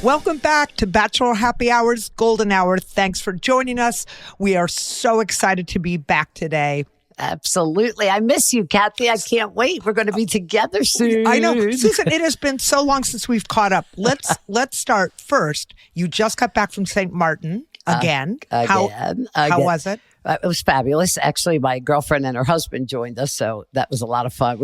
Welcome back to Bachelor Happy Hour's Golden Hour. Thanks for joining us. We are so excited to be back today. Absolutely. I miss you, Kathy. I can't wait. We're going to be together soon. I know. Susan, it has been so long since we've caught up. Let's start first. You just got back from St. Martin again. How was it? It was fabulous. Actually, my girlfriend and her husband joined us, so that was a lot of fun.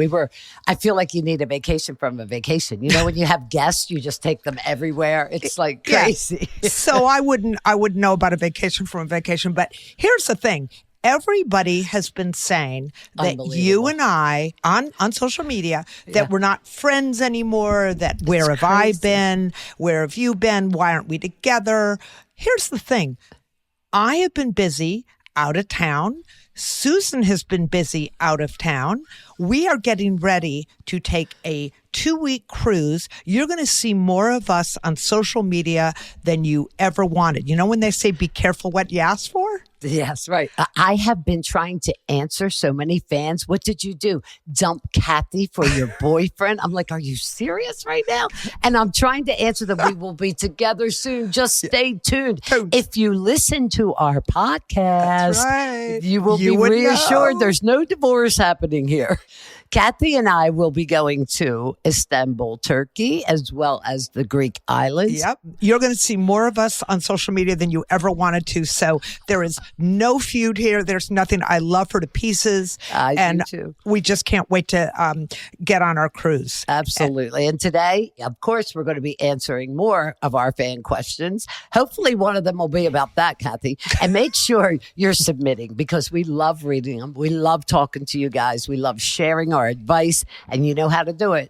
I feel like you need a vacation from a vacation. You know, when you have guests, you just take them everywhere. It's like crazy. Yeah. So I wouldn't know about a vacation from a vacation, but here's the thing. Everybody has been saying that you and I on social media that we're not friends anymore, that where have I been? Where have you been? Why aren't we together? Here's the thing. I have been busy out of town. Susan has been busy out of town. We are getting ready to take a 2-week cruise. You're going to see more of us on social media than you ever wanted. You know when they say be careful what you ask for? Yes, right. I have been trying to answer so many fans. What did you do? Dump Kathy for your boyfriend? I'm like, are you serious right now? And I'm trying to answer them. We will be together soon. Just stay tuned. If you listen to our podcast, you will be reassured there's no divorce happening here. Kathy and I will be going to Istanbul, Turkey, as well as the Greek islands. Yep. You're going to see more of us on social media than you ever wanted to. So there is no feud here. There's nothing. I love her to pieces. I do too. We just can't wait to get on our cruise. Absolutely. And today, of course, we're going to be answering more of our fan questions. Hopefully one of them will be about that, Kathy. And make sure you're submitting because we love reading them. We love talking to you guys. We love sharing our advice, and you know how to do it.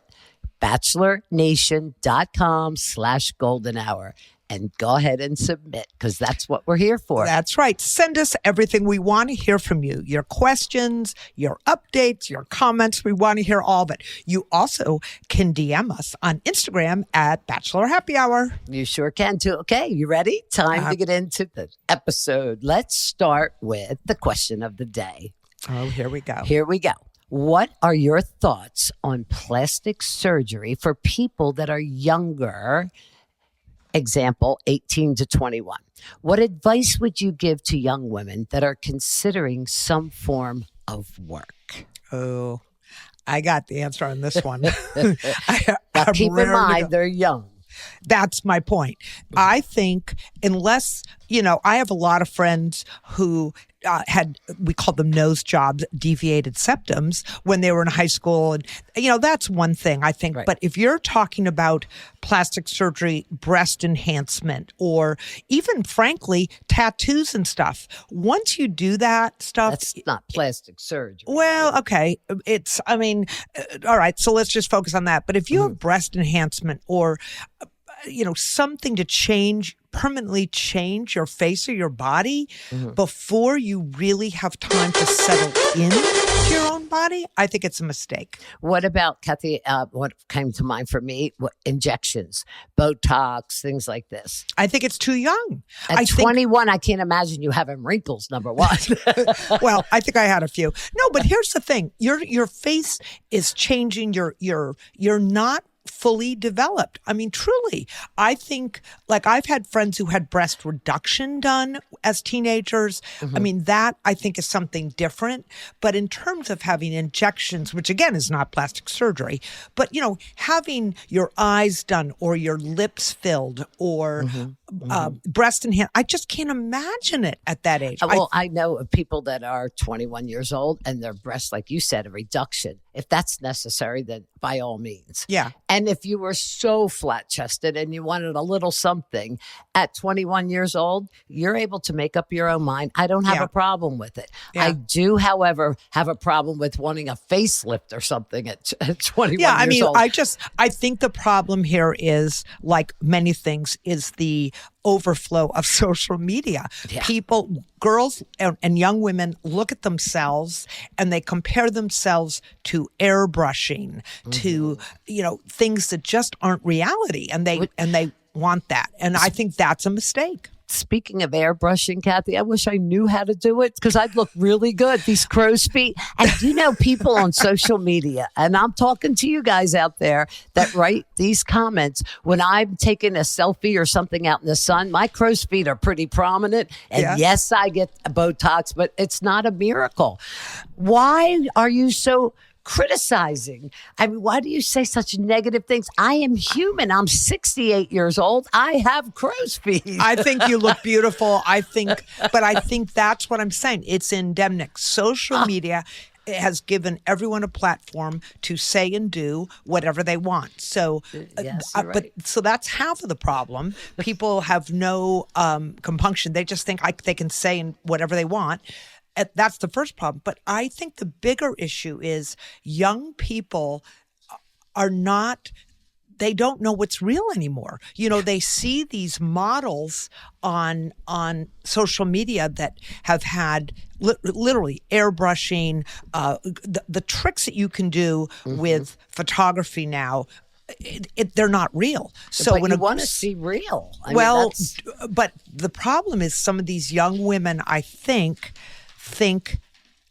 BachelorNation.com/golden hour. And go ahead and submit because that's what we're here for. That's right. Send us everything. We want to hear from you. Your questions, your updates, your comments. We want to hear all of it. You also can DM us on Instagram at Bachelor Happy Hour. You sure can too. Okay, you ready? Time to get into the episode. Let's start with the question of the day. Oh, here we go. Here we go. What are your thoughts on plastic surgery for people that are younger? Example, 18 to 21. What advice would you give to young women that are considering some form of work? Oh, I got the answer on this one. Now, keep in mind, they're young. That's my point. I think unless, I have a lot of friends who we called them nose jobs, deviated septums when they were in high school. And, that's one thing I think. Right. But if you're talking about plastic surgery, breast enhancement, or even frankly, tattoos and stuff, once you do that stuff. That's not plastic surgery. Well, okay. All right. So let's just focus on that. But if you have breast enhancement or, something to permanently change your face or your body before you really have time to settle into your own body, I think it's a mistake. What about, Kathy, what came to mind for me, injections, Botox, things like this? I think it's too young. At 21, I can't imagine you having wrinkles, number one. Well, I think I had a few. No, but here's the thing. Your face is changing. You're not fully developed. I mean, truly, I think I've had friends who had breast reduction done as teenagers. I mean, that I think is something different. But in terms of having injections, which again is not plastic surgery, but having your eyes done or your lips filled or breast enhanced, I just can't imagine it at that age. Well, I know of people that are 21 years old and their breasts, like you said, a reduction. If that's necessary, then by all means. Yeah. And if you were so flat chested and you wanted a little something at 21 years old, you're able to make up your own mind. I don't have a problem with it. Yeah. I do, however, have a problem with wanting a facelift or something at 21 years old. I think the problem here is, like many things, is the overflow of social media. Yeah. People, girls and young women look at themselves and they compare themselves to airbrushing, to, things that just aren't reality. And they want that. And I think that's a mistake. speaking of airbrushing, Kathy, I wish I knew how to do it because I'd look really good. These crow's feet. And people on social media, and I'm talking to you guys out there that write these comments when I'm taking a selfie or something out in the sun, my crow's feet are pretty prominent. And yes, I get Botox, but it's not a miracle. Why are you so criticizing? I mean, why do you say such negative things? I am human. I'm 68 years old. I have crow's feet. I think you look beautiful. I think that's what I'm saying. It's endemic. Social media has given everyone a platform to say and do whatever they want. So, so that's half of the problem. People have no compunction. They just think they can say whatever they want. That's the first problem. But I think the bigger issue is young people they don't know what's real anymore. They see these models on social media that have had literally airbrushing, the tricks that you can do with photography now. They're not real. So when you want to see real, but the problem is some of these young women, I think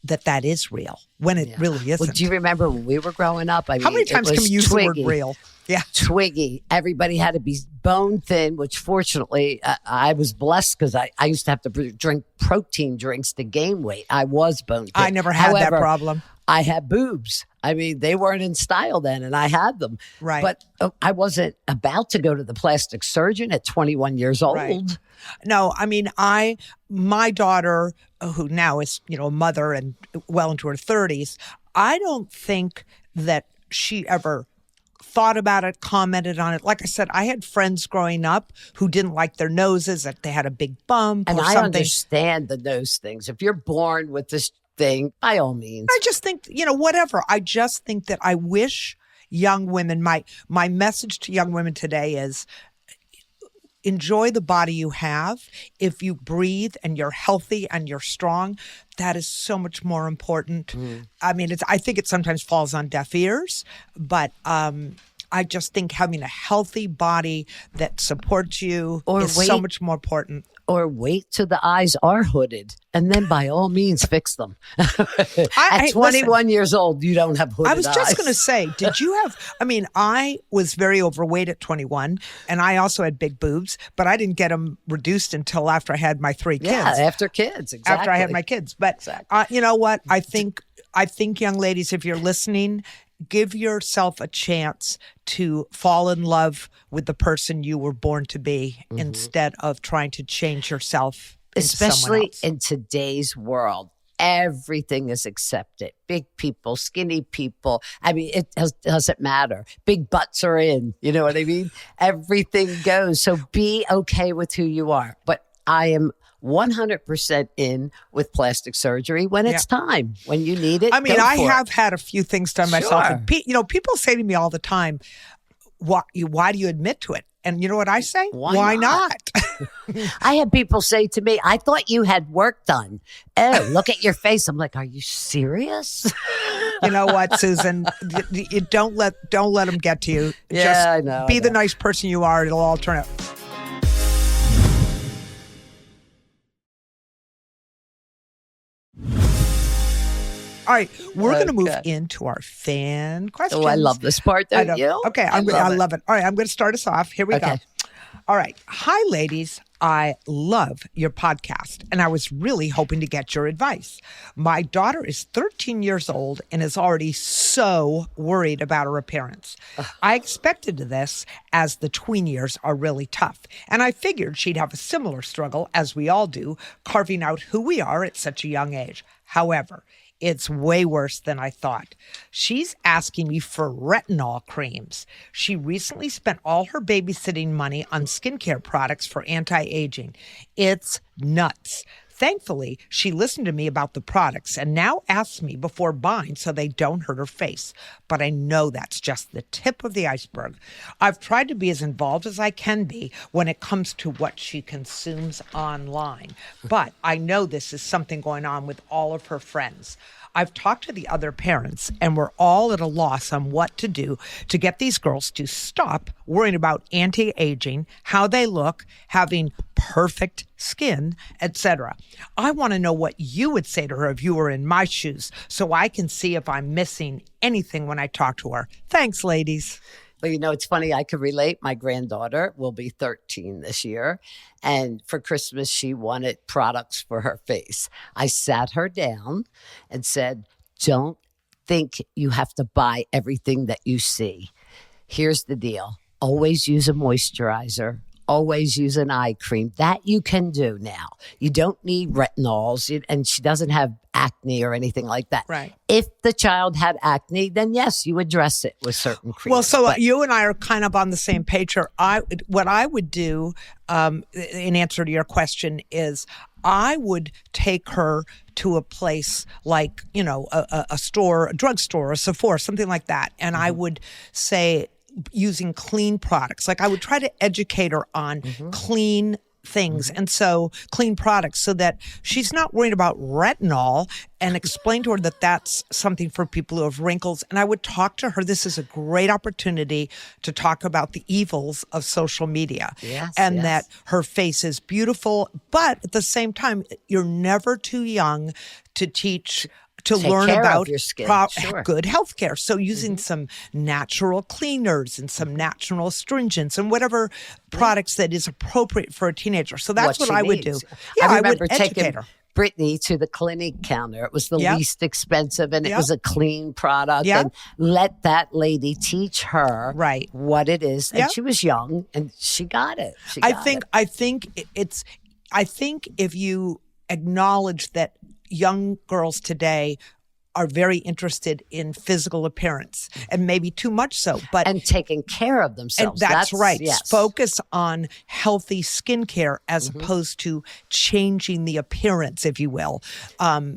that is real when it really isn't. Well, do you remember when we were growing up? How many times can we use the word real? Yeah. Twiggy. Everybody had to be bone thin, which fortunately I was blessed because I used to have to drink protein drinks to gain weight. I was bone thin. I never had that problem. I had boobs. I mean, they weren't in style then, and I had them. Right. But I wasn't about to go to the plastic surgeon at 21 years old. Right. No, I mean, my daughter, who now is, a mother and well into her 30s, I don't think that she ever thought about it, commented on it. Like I said, I had friends growing up who didn't like their noses, that they had a big bump or something. And I understand the nose things. If you're born with this thing, by all means. I just think, whatever. I just think that I wish young women, my message to young women today is enjoy the body you have. If you breathe and you're healthy and you're strong, that is so much more important. I mean, I think it sometimes falls on deaf ears, but I just think having a healthy body that supports you is so much more important. Or wait till the eyes are hooded, and then by all means fix them. At 21 years old, you don't have hooded eyes. I was just going to say, I was very overweight at 21, and I also had big boobs, but I didn't get them reduced until after I had my 3 kids. Yeah, after kids, exactly. After I had my kids. But you know what? I think young ladies, if you're listening, give yourself a chance to fall in love with the person you were born to be instead of trying to change yourself into especially else. In today's world. Everything is accepted. Big people, skinny people. I mean, it doesn't matter. Big butts are in. You know what I mean? Everything goes. So be okay with who you are. But I am 100% in with plastic surgery when it's time, when you need it. I mean, I have had a few things done myself. And people say to me all the time, why do you admit to it? And you know what I say? Why not? I had people say to me, I thought you had work done. Oh, look at your face. I'm like, are you serious? You know what, Susan? You don't let them get to you. Just I know. Be the nice person you are. It'll all turn out. All right, we're going to move into our fan questions. Oh, I love this part, don't you? Okay, I love it. All right, I'm going to start us off. Here we go. All right. Hi, ladies. I love your podcast, and I was really hoping to get your advice. My daughter is 13 years old and is already so worried about her appearance. I expected this, as the tween years are really tough, and I figured she'd have a similar struggle, as we all do, carving out who we are at such a young age. However, it's way worse than I thought. She's asking me for retinol creams. She recently spent all her babysitting money on skincare products for anti-aging. It's nuts. Thankfully, she listened to me about the products and now asks me before buying so they don't hurt her face. But I know that's just the tip of the iceberg. I've tried to be as involved as I can be when it comes to what she consumes online. But I know this is something going on with all of her friends. I've talked to the other parents, and we're all at a loss on what to do to get these girls to stop worrying about anti-aging, how they look, having perfect skin, etc. I want to know what you would say to her if you were in my shoes, so I can see if I'm missing anything when I talk to her. Thanks, ladies. Well, it's funny. I could relate. My granddaughter will be 13 this year. And for Christmas, she wanted products for her face. I sat her down and said, don't think you have to buy everything that you see. Here's the deal. Always use a moisturizer. Always use an eye cream. That you can do now. You don't need retinols, and she doesn't have acne or anything like that. Right. If the child had acne, then yes, you address it with certain creams. Well, so you and I are kind of on the same page here. What I would do, in answer to your question, is I would take her to a place like, a store, a drugstore, a Sephora, something like that. And I would say, using clean products. Like I would try to educate her on clean things. And so clean products, so that she's not worried about retinol, and explain to her that that's something for people who have wrinkles. And I would talk to her. This is a great opportunity to talk about the evils of social media, and that her face is beautiful. But at the same time, you're never too young to teach to Take learn care about of your skin. good health care. So using some natural cleaners and some natural astringents and whatever products that is appropriate for a teenager. So that's what I would do. Yeah, I remember would educate taking her. Brittany to the clinic counter. It was the least expensive, and it was a clean product. Yep. And let that lady teach her what it is. And Yep. she was young, and she got it. I think if you acknowledge that young girls today are very interested in physical appearance, and maybe too much so, but and taking care of themselves. And that's right. Yes. Focus on healthy skincare as opposed to changing the appearance, if you will.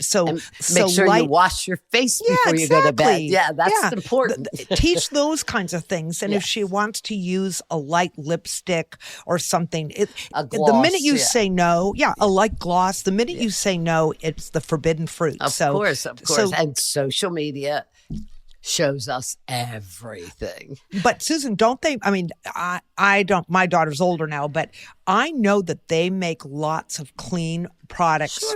So make sure you wash your face before you go to bed. Yeah, that's important. Teach those kinds of things. And if she wants to use a light lipstick or something, a gloss, the minute you say no, a light gloss, the minute you say no, it's the forbidden fruit. Of course. And social media shows us everything. But Susan, don't they? I mean, I don't. My daughter's older now, but I know that they make lots of clean products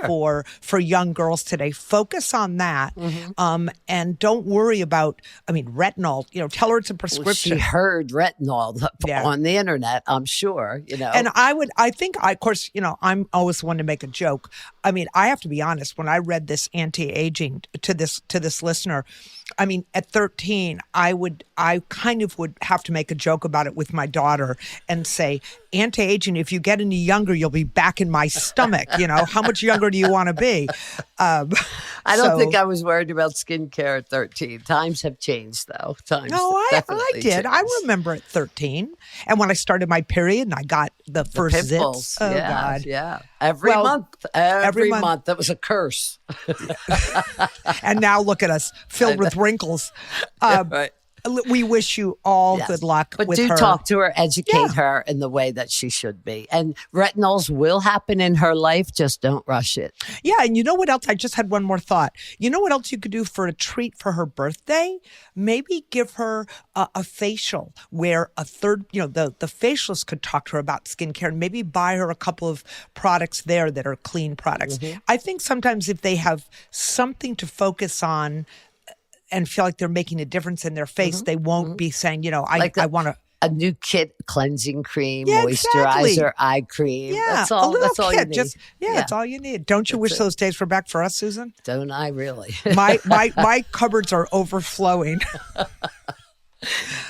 for young girls today. Focus on that, and don't worry about. I mean, retinol. Tell her it's a prescription. Well, she heard retinol on the internet. I'm sure. And of course, I'm always one to make a joke. I mean, I have to be honest. When I read this anti-aging to this listener, I mean, at 13, I kind of would have to make a joke about it with my daughter and say, anti-aging, if you get any younger, you'll be back in my stomach. How much younger do you want to be? I don't think I was worried about skincare at 13. Times have changed, though. I did. Changed. I remember at 13. And when I started my period and I got the first pimples. zits. Oh, God. Yeah. Every month. That was a curse. And now look at us, filled with wrinkles. Right. We wish you all good luck but with her. But do talk to her, educate her in the way that she should be. And retinols will happen in her life. Just don't rush it. Yeah. And you know what else? I just had one more thought. You know what else you could do for a treat for her birthday? Maybe give her a facial where the facialist could talk to her about skincare, and maybe buy her a couple of products there that are clean products. I think sometimes if they have something to focus on and feel like they're making a difference in their face, they won't be saying, I want to. A new kit, cleansing cream, moisturizer, eye cream. Yeah, that's all. That's all you need. That's all you need. Don't you wish those days were back for us, Susan? Don't I really? my cupboards are overflowing.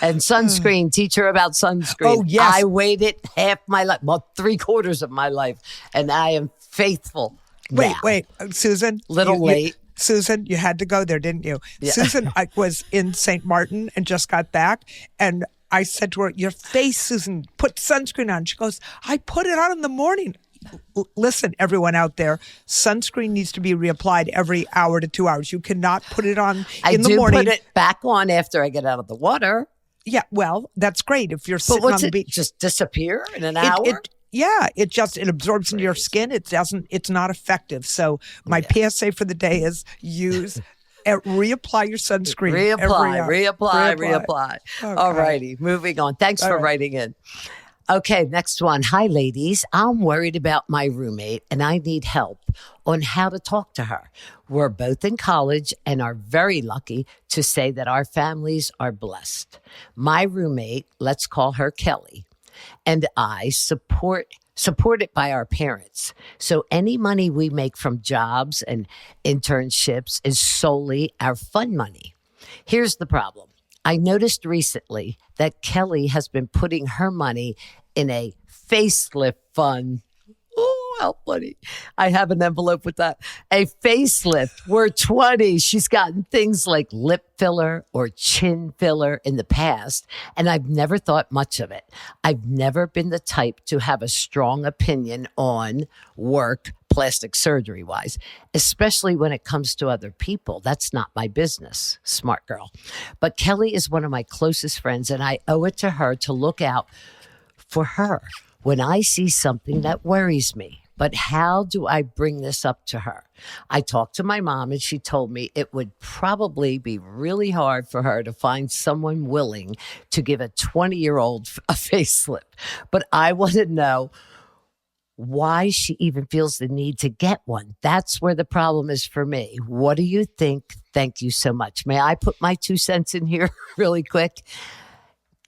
And sunscreen. Teach her about sunscreen. Oh, yes. I waited half my life, well, 3/4 of my life, and I am faithful. Wait, Susan. Little late. Susan, you had to go there, didn't you? Yeah. Susan, I was in St. Martin and just got back, and I said to her, your face, Susan, put sunscreen on. She goes, I put it on in the morning. Listen, everyone out there, sunscreen needs to be reapplied every hour to 2 hours. You cannot put it on in the morning. I do put it back on after I get out of the water. Yeah, well, that's great. If you're sitting on the beach. Just disappear in an hour? It absorbs into your skin. It's not effective. So my PSA for the day is use Reapply your sunscreen. Reapply. Okay. All righty. Moving on. Thanks for writing in. Okay, next one. Hi, ladies. I'm worried about my roommate and I need help on how to talk to her. We're both in college and are very lucky to say that our families are blessed. My roommate, let's call her Kelly, and I supported by our parents. So any money we make from jobs and internships is solely our fun money. Here's the problem. I noticed recently that Kelly has been putting her money in a facelift fund. Oh, how funny. I have an envelope with that. A facelift. We're 20. She's gotten things like lip filler or chin filler in the past, and I've never thought much of it. I've never been the type to have a strong opinion on work, plastic surgery wise, especially when it comes to other people. That's not my business. Smart girl. But Kelly is one of my closest friends, and I owe it to her to look out for her when I see something that worries me. But how do I bring this up to her? I talked to my mom and she told me it would probably be really hard for her to find someone willing to give a 20-year-old a facelift. But I want to know why she even feels the need to get one. That's where the problem is for me. What do you think? Thank you so much. May I put my 2 cents in here really quick?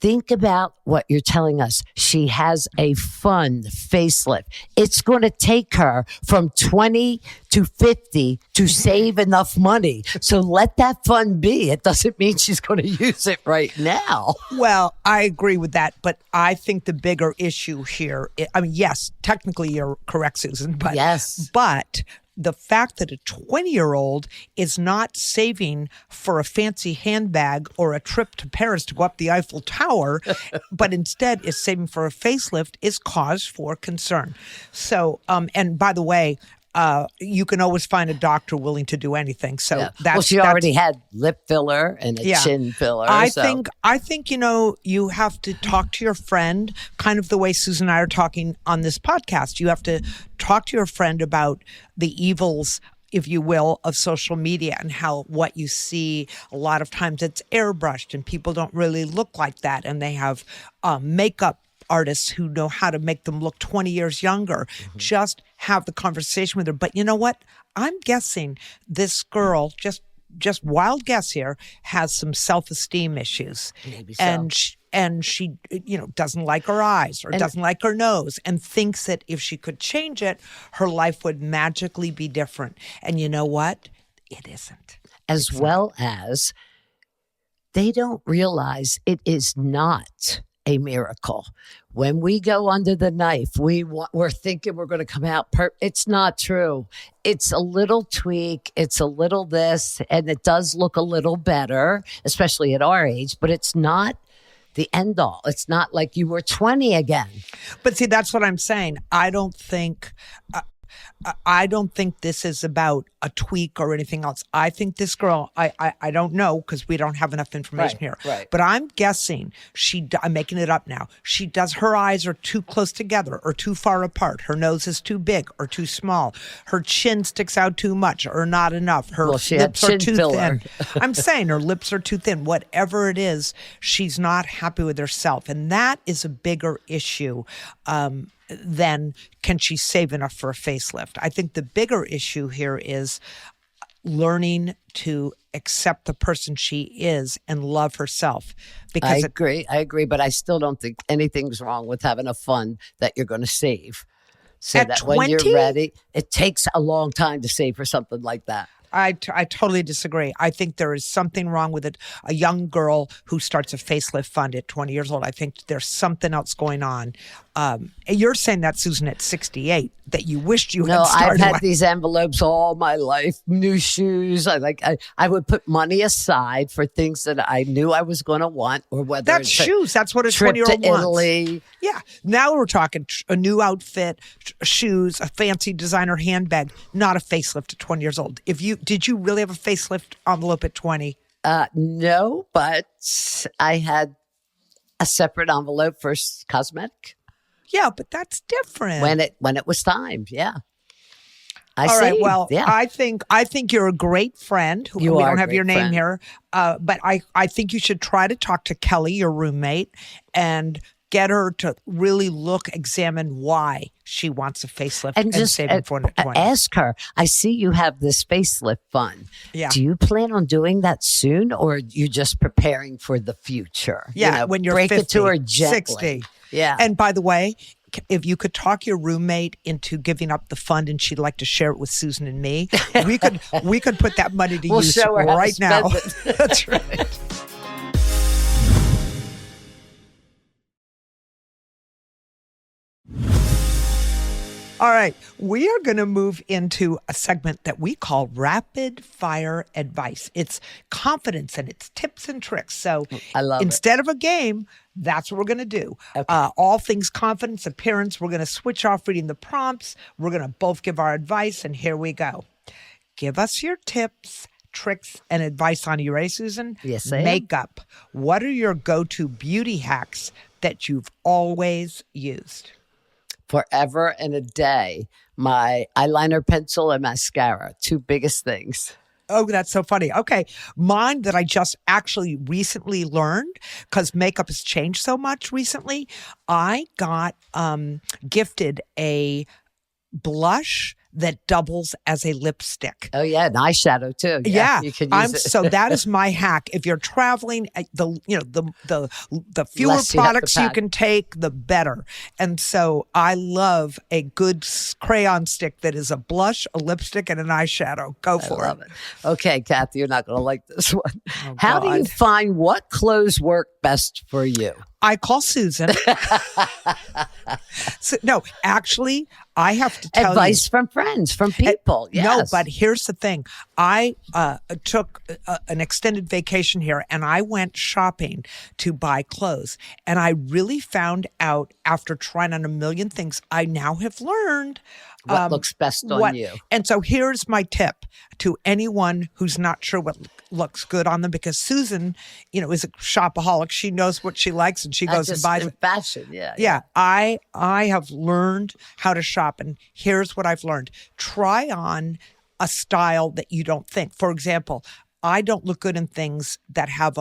Think about what you're telling us. She has a fun facelift. It's going to take her from 20 to 50 to save enough money. So let that fun be. It doesn't mean she's going to use it right now. Well, I agree with that, but I think the bigger issue here, I mean, yes, technically you're correct, Susan, but yes. But the fact that a 20-year-old is not saving for a fancy handbag or a trip to Paris to go up the Eiffel Tower, but instead is saving for a facelift is cause for concern. So, and by the way, you can always find a doctor willing to do anything. So that's she already had lip filler and a chin filler. I think you have to talk to your friend, kind of the way Susan and I are talking on this podcast. You have to talk to your friend about the evils, if you will, of social media and how what you see a lot of times it's airbrushed and people don't really look like that, and they have makeup artists who know how to make them look 20 years younger. Mm-hmm. Just have the conversation with her. But you know what? I'm guessing this girl, just wild guess here, has some self-esteem issues. Maybe so. And she doesn't like her eyes or doesn't like her nose and thinks that if she could change it, her life would magically be different. And you know what? It isn't. As well as they don't realize it is not a miracle. When we go under the knife, we're thinking we're going to come out it's not true. It's a little tweak. It's a little this, and it does look a little better, especially at our age, but it's not the end all. It's not like you were 20 again. But see, that's what I'm saying. I don't think this is about a tweak or anything else. I think this girl, I don't know because we don't have enough information here. Right. But I'm guessing I'm making it up now. Her eyes are too close together or too far apart. Her nose is too big or too small. Her chin sticks out too much or not enough. Her lips are too thin. I'm saying her lips are too thin. Whatever it is, she's not happy with herself. And that is a bigger issue then can she save enough for a facelift? I think the bigger issue here is learning to accept the person she is and love herself. Because I agree, but I still don't think anything's wrong with having a fund that you're going to save. So at that 20? When you're ready, it takes a long time to save for something like that. I totally disagree. I think there is something wrong with it. A young girl who starts a facelift fund at 20 years old, I think there's something else going on. You're saying that, Susan, at 68, that you wished you had started. No, I've had these envelopes all my life. New shoes. I would put money aside for things that I knew I was going to want, or whether that's shoes. That's what a 20-year-old wants. Italy. Yeah. Now we're talking a new outfit, shoes, a fancy designer handbag, not a facelift at 20 years old. Did you really have a facelift envelope at 20? No, but I had a separate envelope for cosmetic. Yeah, but that's different. When it was time, yeah. I All see. right. Well, Yeah. I think you're a great friend. You We are don't a have your great name friend. here, but I think you should try to talk to Kelly, your roommate, and get her to really examine why she wants a facelift And and just saving 420. ask her. I see you have this facelift fund. Yeah. Do you plan on doing that soon, or are you just preparing for the future? Yeah, when you're break 50, it to her gently. 60. Yeah. And by the way, if you could talk your roommate into giving up the fund and she'd like to share it with Susan and me, we could put that money to We'll use show her how to right now. spend it. That's right. All right, we are going to move into a segment that we call rapid fire advice. It's confidence and it's tips and tricks. So I love it. instead of a game, that's what we're going to do. Okay. All things confidence, appearance. We're going to switch off reading the prompts. We're going to both give our advice, and here we go. Give us your tips, tricks, and advice on, you ready, Susan? Yes, I am. Makeup. What are your go-to beauty hacks that you've always used? Forever and a day, my eyeliner, pencil, and mascara, 2 biggest things. Oh, that's so funny. Okay. Mine that I just actually recently learned, because makeup has changed so much recently, I got gifted a blush that doubles as a lipstick. Oh yeah, an eyeshadow too. Yeah, you can use it. So that is my hack. If you're traveling, the fewer Less you have to products you pack. can take, the better. And so I love a good crayon stick that is a blush, a lipstick, and an eyeshadow. Go for I love it. Okay, Kathy, you're not going to like this one. Oh, How do you God. find what clothes work best for you? I call Susan. No, actually, I have to tell you. Advice from friends, from people. Yes. No, but here's the thing. I took an extended vacation here and I went shopping to buy clothes. And I really found out after trying on a million things, I now have learned what looks best on you. And so here's my tip to anyone who's not sure what looks good on them, because Susan, is a shopaholic. She knows what she likes and she goes and buys it. Fashion, yeah. Yeah, I have learned how to shop, and here's what I've learned. Try on a style that you don't think. For example, I don't look good in things that have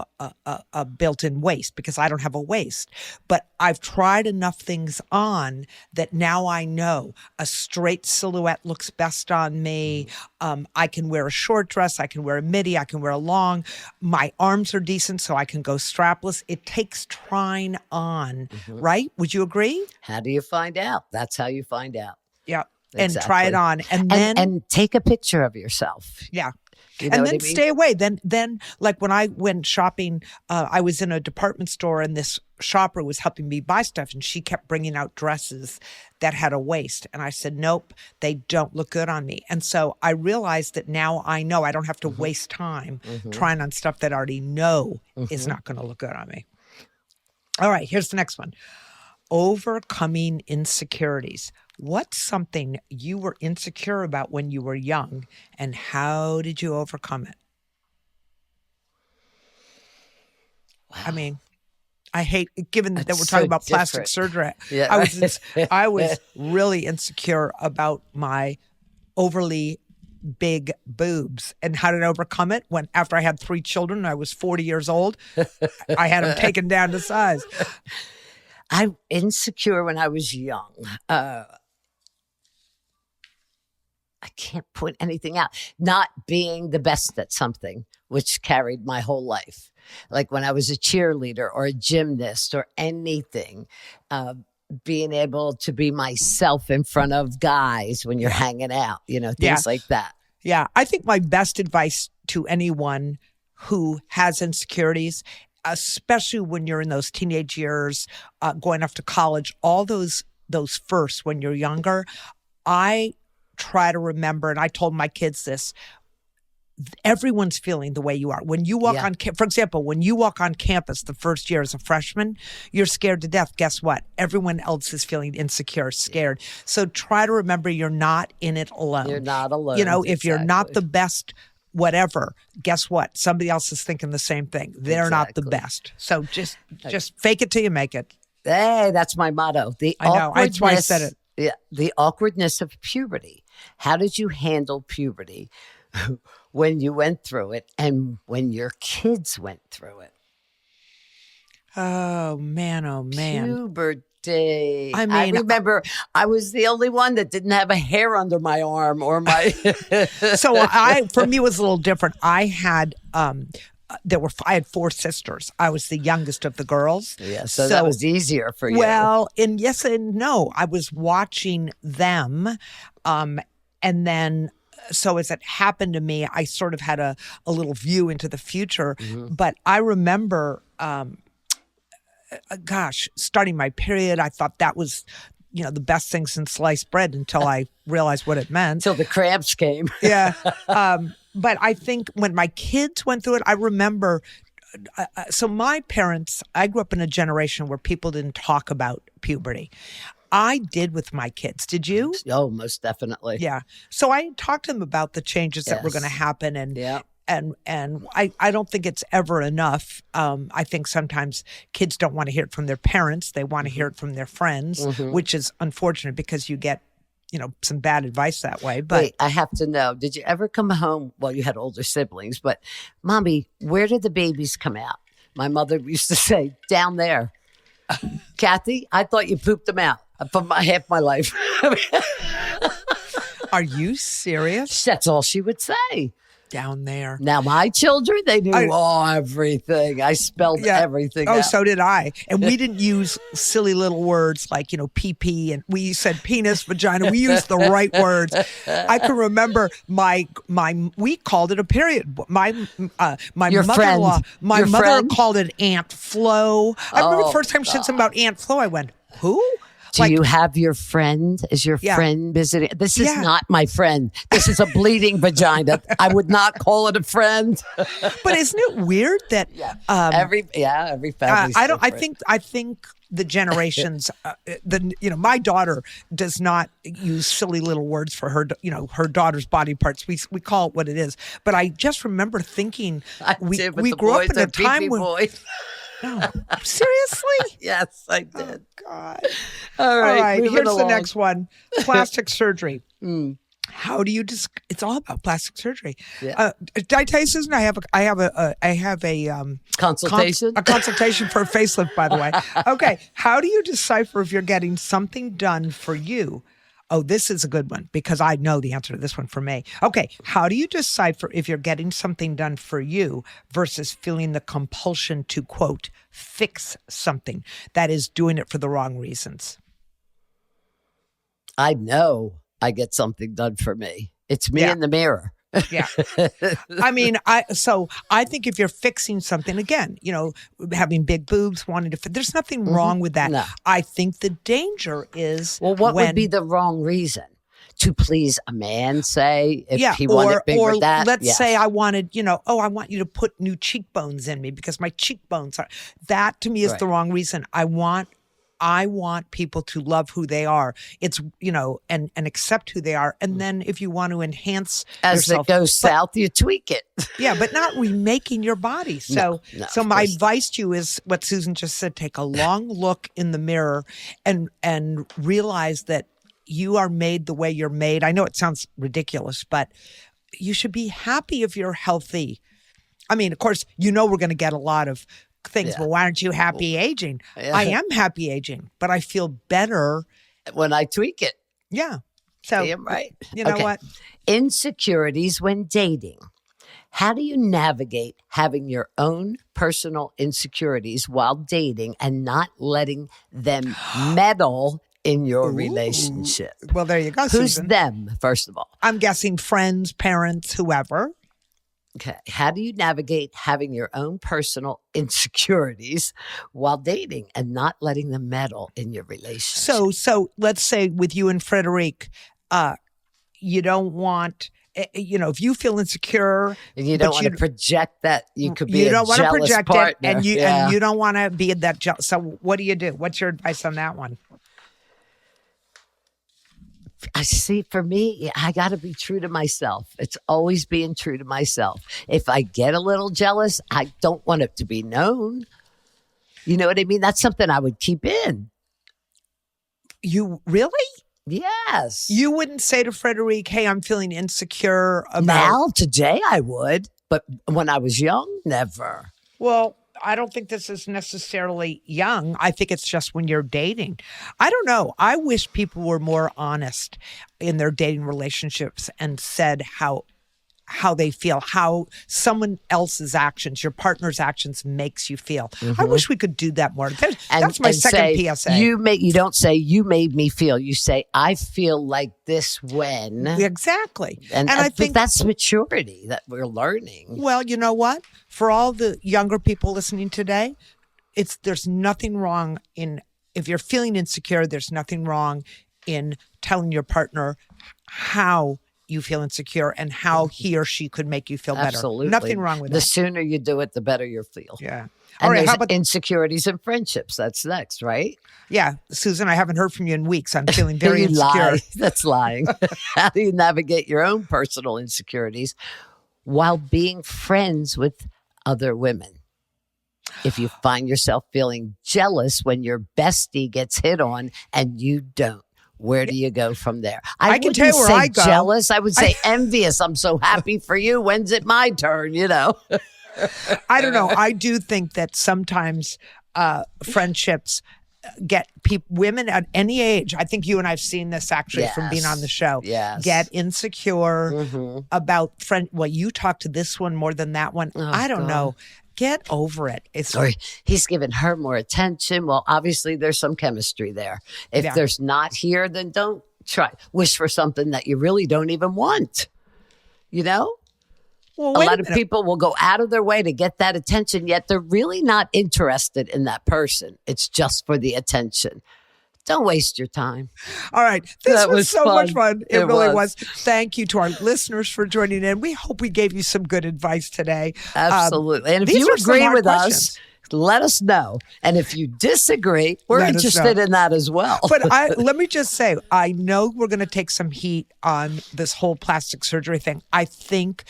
a built-in waist because I don't have a waist. But I've tried enough things on that now I know a straight silhouette looks best on me. I can wear a short dress. I can wear a midi. I can wear a long. My arms are decent, so I can go strapless. It takes trying on, right? Would you agree? How do you find out? That's how you find out. Yeah. And try it Exactly. on. And then, And take a picture of yourself. yeah. You know And what then I mean? stay away. Then like when I went shopping, I was in a department store and this shopper was helping me buy stuff and she kept bringing out dresses that had a waist. And I said, nope, they don't look good on me. And so I realized that now I know I don't have to waste time trying on stuff that I already know is not going to look good on me. All right, here's the next one. Overcoming insecurities. What's something you were insecure about when you were young, and how did you overcome it? Wow. I mean, I hate, given that we're That's talking so about plastic different. surgery. Yeah, I was really insecure about my overly big boobs. And how did I overcome it? When after I had 3 children, I was 40 years old, I had them taken down to size. I'm insecure when I was young. I can't point anything out. Not being the best at something, which carried my whole life. Like when I was a cheerleader or a gymnast or anything, being able to be myself in front of guys when you're hanging out, things like that. Yeah. I think my best advice to anyone who has insecurities, especially when you're in those teenage years, going off to college, all those firsts when you're younger, I try to remember, and I told my kids this, everyone's feeling the way you are. When you walk on, for example, when you walk on campus the first year as a freshman, you're scared to death. Guess what? Everyone else is feeling insecure, scared. So try to remember you're not in it alone. You're not alone. If you're not the best, whatever, guess what? Somebody else is thinking the same thing. They're not the best. So just fake it till you make it. Hey, that's my motto. I know. That's why I said it. Yeah, the awkwardness of puberty. How did you handle puberty when you went through it and when your kids went through it? Oh man, oh man. Puberty. I I mean, remember I was the only one that didn't have a hair under my arm or my. so for me, it was a little different. I had, I had 4 sisters. I was the youngest of the girls. Yeah, so that was easier for you. Well, and yes and no. I was watching them, and then. So as it happened to me, I sort of had a little view into the future. Mm-hmm. But I remember, starting my period, I thought that was, the best thing since sliced bread until I realized what it meant. Until the cramps came. Yeah. But I think when my kids went through it, I remember, so my parents, I grew up in a generation where people didn't talk about puberty. I did with my kids. Did you? Oh, most definitely. Yeah. So I talked to them about the changes that were going to happen, and I don't think it's ever enough. I think sometimes kids don't want to hear it from their parents; they want to hear it from their friends, which is unfortunate because you get, some bad advice that way. But wait, I have to know: did you ever come home? Well, you had older siblings, but Mommy, where did the babies come out? My mother used to say, "Down there." Kathy, I thought you pooped them out. For half my life. Are you serious? That's all she would say. Down there. Now, my children, they knew everything. I spelled everything out. So did I. And we didn't use silly little words like, pee, and we said penis, vagina. We used the right words. I can remember we called it a period. My mother-in-law, mother called it Aunt Flo. I remember the first time she said something about Aunt Flo, I went, who? Do you have your friend? Is your friend visiting? This is not my friend. This is a bleeding vagina. I would not call it a friend. But isn't it weird that every family? I think the generations, my daughter does not use silly little words for her, her daughter's body parts. We call it what it is. But I just remember thinking we grew up in a time when. No, seriously? Yes, I did. Oh, God. All right. Here's the next one. Plastic surgery. How do you it's all about plastic surgery. Yeah. Did I tell you, Susan? I have a consultation. A consultation for a facelift, by the way. Okay. How do you decipher if you're getting something done for you? Oh, this is a good one because I know the answer to this one for me. Okay. How do you decipher if you're getting something done for you versus feeling the compulsion to, quote, fix something, that is doing it for the wrong reasons? I know I get something done for me. It's me in the mirror. Yeah. I mean, I think if you're fixing something, again, having big boobs, wanting to fit, there's nothing wrong with that. No. I think the danger is what would be the wrong reason? To please a man, say, if he wanted bigger or that. Let's say I wanted, I want you to put new cheekbones in me because my cheekbones are, that to me is the wrong reason. I want people to love who they are. It's, and accept who they are. And then if you want to enhance as yourself, it goes south, you tweak it. Yeah, but not remaking your body. So my advice to you is what Susan just said, take a long look in the mirror and realize that you are made the way you're made. I know it sounds ridiculous, but you should be happy if you're healthy. I mean, of course, we're going to get a lot of things. Yeah. Well, why aren't you happy aging? Yeah. I am happy aging, but I feel better when I tweak it. Yeah. So, damn right. You know what? Insecurities when dating. How do you navigate having your own personal insecurities while dating and not letting them meddle in your relationship? Well, there you go, Who's Susan. them, first of all? I'm guessing friends, parents, whoever. Okay. How do you navigate having your own personal insecurities while dating and not letting them meddle in your relationship? So let's say with you and Frederic, you don't want, if you feel insecure and you don't want to project that you could be you don't want to project partner. It, and you don't want to be that jealous. So what do you do? What's your advice on that one? I see, for me, I got to be true to myself. It's always being true to myself. If I get a little jealous, I don't want it to be known. You know what I mean? That's something I would keep in. You really? Yes. You wouldn't say to Frederic, hey, I'm feeling insecure about. Now, today I would, but when I was young, never. Well, I don't think this is necessarily young. I think it's just when you're dating. I don't know. I wish people were more honest in their dating relationships and said how they feel, how someone else's actions, your partner's actions makes you feel. I wish we could do that more. That's my second PSA. You don't say you made me feel. You say I feel like this when. Exactly. And I think that's maturity that we're learning. Well, you know what? For all the younger people listening today, there's nothing wrong if you're feeling insecure, there's nothing wrong in telling your partner how you feel insecure and how he or she could make you feel better. Absolutely. Nothing wrong with that. The sooner you do it, the better you'll feel. Yeah. All right. How about insecurities and friendships? That's next, right? Yeah. Susan, I haven't heard from you in weeks. I'm feeling very insecure. Lie. That's lying. How do you navigate your own personal insecurities while being friends with other women? If you find yourself feeling jealous when your bestie gets hit on and you don't, where do you go from there? I can tell you where I go. Jealous. I would say envious. I'm so happy for you. When's it my turn? I don't know. I do think that sometimes friendships get women at any age. I think you and I've seen this actually from being on the show. Yes. Get insecure about Well, you talk to this one more than that one. I don't know. Get over it. Or he's giving her more attention. Well, obviously there's some chemistry there. If there's not here, then don't wish for something that you really don't even want. Well, a lot of people will go out of their way to get that attention, yet they're really not interested in that person. It's just for the attention. Don't waste your time. All right. This was so much fun. It really was. Thank you to our listeners for joining in. We hope we gave you some good advice today. Absolutely. And if you agree with us, let us know. And if you disagree, we're interested in that as well. But let me just say, I know we're going to take some heat on this whole plastic surgery thing. I think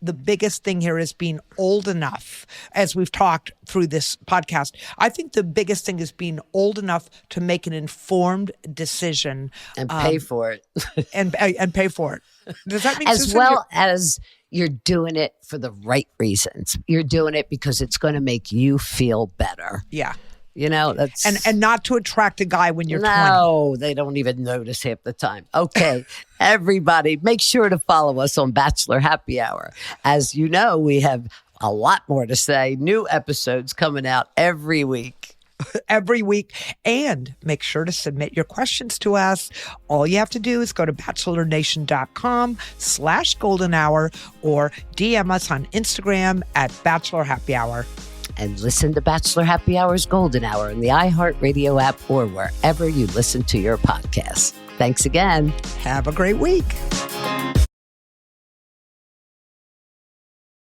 the biggest thing here is being old enough, as we've talked through this podcast. I think the biggest thing is being old enough to make an informed decision. And pay for it. and pay for it. Does that mean as well as you're doing it for the right reasons? You're doing it because it's going to make you feel better. Yeah. That's and not to attract a guy when you're 20. No, they don't even notice half the time. Okay, everybody, make sure to follow us on Bachelor Happy Hour. As you know, we have a lot more to say. New episodes coming out every week. And make sure to submit your questions to us. All you have to do is go to bachelornation.com/golden hour or DM us on Instagram at Bachelor Happy Hour. And listen to Bachelor Happy Hour's Golden Hour in the iHeartRadio app or wherever you listen to your podcasts. Thanks again. Have a great week.